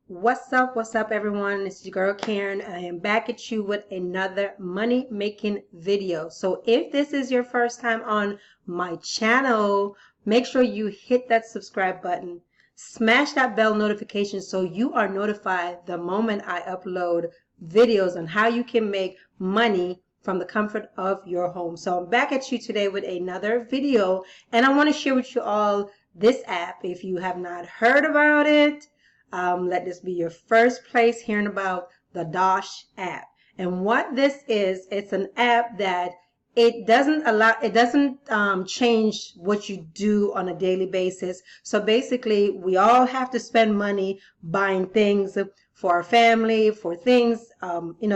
What's up, everyone? It's your girl Karen. I am back at you with another money making video. So if this is your first time on my channel, make sure you hit that subscribe button, smash that bell notification so you are notified the moment I upload videos on how you can make money from the comfort of your home. So I'm back at you today with another video, and I want to share with you all this app. If you have not heard about it, let this be your first place hearing about the Dosh app. And what this is, it's an app that it doesn't change what you do on a daily basis. So basically, we all have to spend money buying things for our family, for things,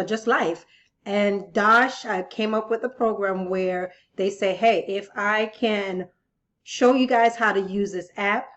just life. And Dosh came up with a program where they say, hey, if I can show you guys how to use this app,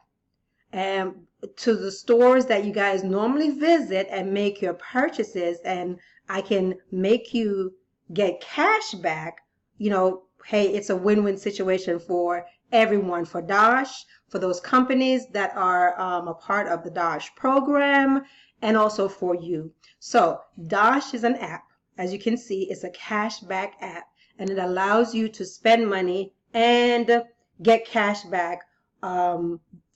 and to the stores that you guys normally visit and make your purchases, and I can make you get cash back, hey, it's a win-win situation for everyone, for Dosh, for those companies that are a part of the Dosh program, and also for you. So Dosh is an app. As you can see, it's a cashback app, and it allows you to spend money and get cash back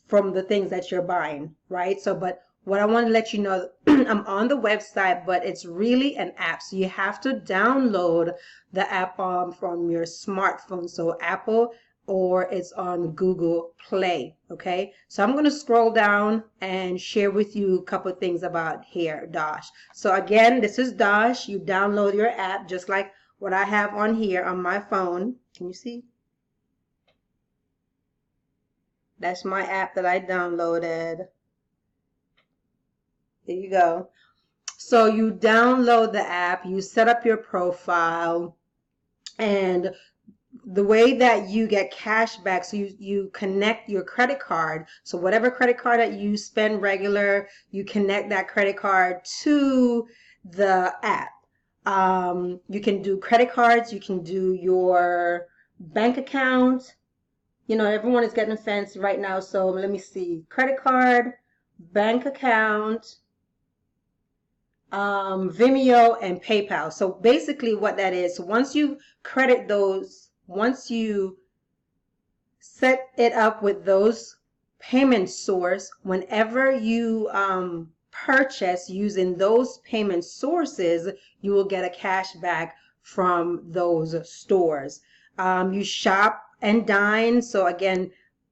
from the things that you're buying, right? So, but what I want to let you know, I'm on the website, but it's really an app. So you have to download the app from your smartphone. So Apple, or it's on Google Play, okay? So I'm going to scroll down and share with you a couple of things about here, Dosh. So again, this is Dosh. You download your app just like what I have on here on my phone. Can you see? That's my app that I downloaded. There you go. So you download the app, you set up your profile, and the way that you get cash back, so you connect your credit card. So whatever credit card that you spend regular, you connect that credit card to the app. You can do credit cards, you can do your bank account. Everyone is getting fancy right now. So let me see. Credit card, bank account, Vimeo, and PayPal. So basically what that is, once you credit those, once you set it up with those payment source, whenever you purchase using those payment sources, you will get a cash back from those stores. You shop and dine. So again,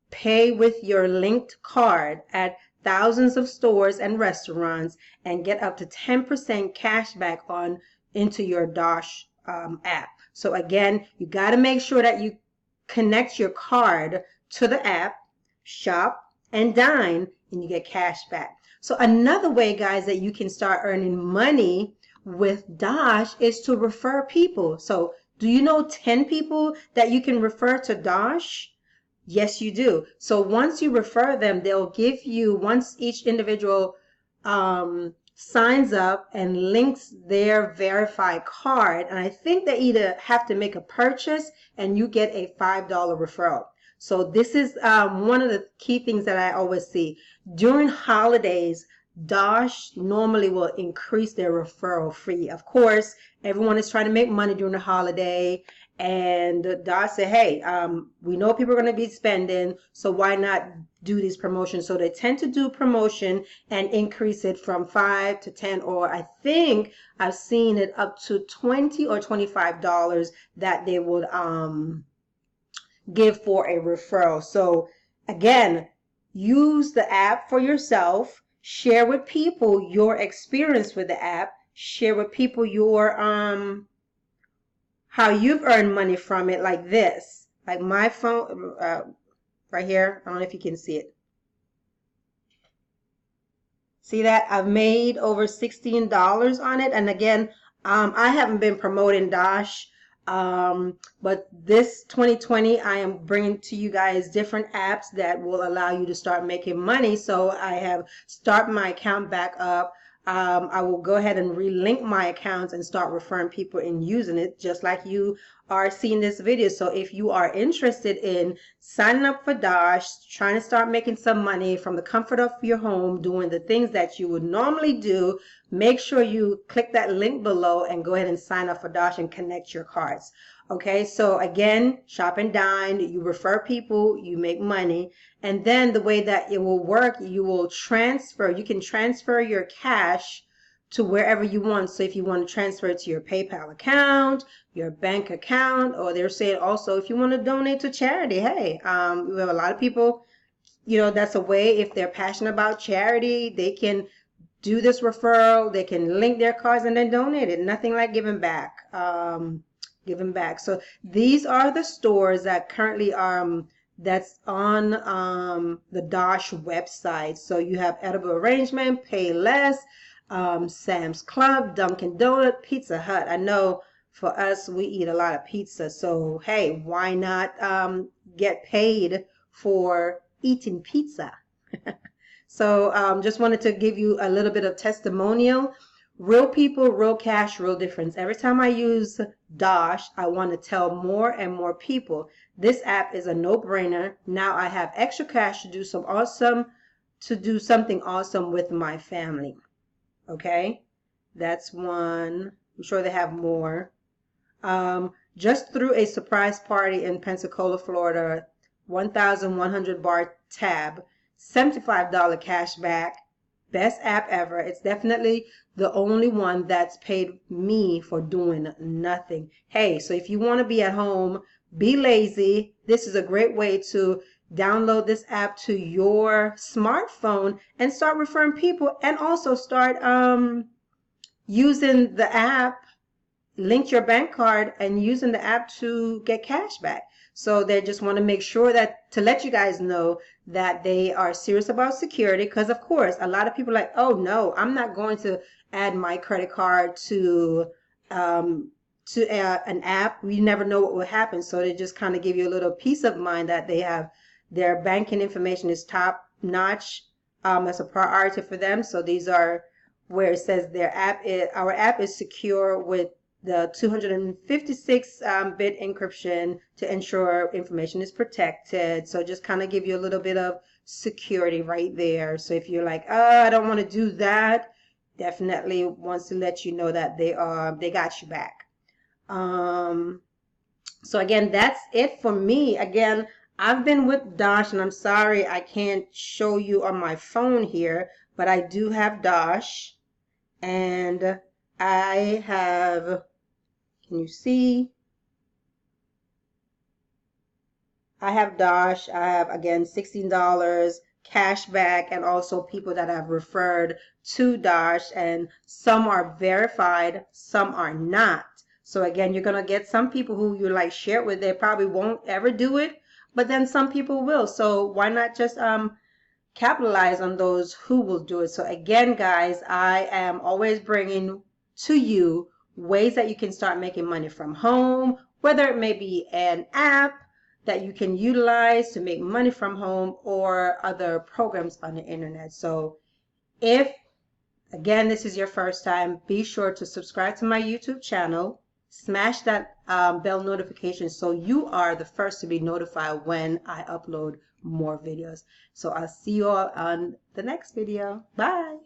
pay with your linked card at thousands of stores and restaurants and get up to 10% cash back on into your Dosh app. So again, you got to make sure that you connect your card to the app, shop and dine, and you get cash back. So another way, guys, that you can start earning money with Dosh is to refer people. So do you know 10 people that you can refer to Dosh? Yes, you do. So once you refer them, they'll give you, once each individual signs up and links their verified card, and I think they either have to make a purchase and you get a $5 referral. So this is one of the key things that I always see. During holidays, Dosh normally will increase their referral fee. Of course, everyone is trying to make money during the holiday, and Dosh said, hey, we know people are going to be spending, so why not do these promotions? So they tend to do promotion and increase it from 5 to 10, or I think I've seen it up to $20 or $25 that they would give for a referral. So again, use the app for yourself. Share with people your experience with the app. Share with people your how you've earned money from it, like this. Like my phone right here. I don't know if you can see it. See that? I've made over $16 on it. And again, I haven't been promoting Dosh. But this 2020, I am bringing to you guys different apps that will allow you to start making money. So I have started my account back up. I will go ahead and relink my accounts and start referring people and using it just like you are seeing this video. So if you are interested in signing up for Dosh, trying to start making some money from the comfort of your home, doing the things that you would normally do, make sure you click that link below and go ahead and sign up for Dosh and connect your cards. Okay, so again, Shop and Dine, you refer people, you make money. And then the way that it will work, you can transfer your cash to wherever you want. So if you want to transfer it to your PayPal account, your bank account, or they're saying also if you want to donate to charity, hey, we have a lot of people, that's a way if they're passionate about charity, they can do this referral, they can link their cards and then donate it. Nothing like giving back. Giving back. So these are the stores that currently that's on the Dosh website. So you have Edible Arrangement, Payless, Sam's Club, Dunkin' Donut, Pizza Hut. I know for us, we eat a lot of pizza. So hey, why not get paid for eating pizza? So just wanted to give you a little bit of testimonial. Real people, real cash, real difference. Every time I use Dosh, I want to tell more and more people this app is a no-brainer. Now I have extra cash to do something awesome with my family. Okay, that's one. I'm sure they have more. Just threw a surprise party in Pensacola, Florida, 1,100 bar tab, $75 cash back. Best app ever. It's definitely the only one that's paid me for doing nothing. Hey, so if you want to be at home, be lazy, this is a great way to download this app to your smartphone and start referring people, and also start using the app, link your bank card and using the app to get cash back. So they just want to make sure to let you guys know that they are serious about security, because of course a lot of people are like, oh no, I'm not going to add my credit card to an app. We never know what will happen. So they just kind of give you a little peace of mind that they have their banking information is top notch as a priority for them. So these are where it says our app is secure with the 256-bit encryption to ensure information is protected. So just kind of give you a little bit of security right there. So if you're like, oh, I don't want to do that, definitely wants to let you know that they got you back. So again, that's it for me. Again, I've been with Dosh, and I'm sorry I can't show you on my phone here, but I do have Dosh, and I have, can you see? I have Dosh. I have, again, $16 cash back, and also people that have referred to Dosh, and some are verified, some are not. So again, you're going to get some people who you like share it with, they probably won't ever do it, but then some people will. So why not just capitalize on those who will do it? So again, guys, I am always bringing to you ways that you can start making money from home, whether it may be an app that you can utilize to make money from home or other programs on the internet. So if, again, this is your first time, be sure to subscribe to my YouTube channel, smash that bell notification so you are the first to be notified when I upload more videos. So I'll see you all on the next video. Bye.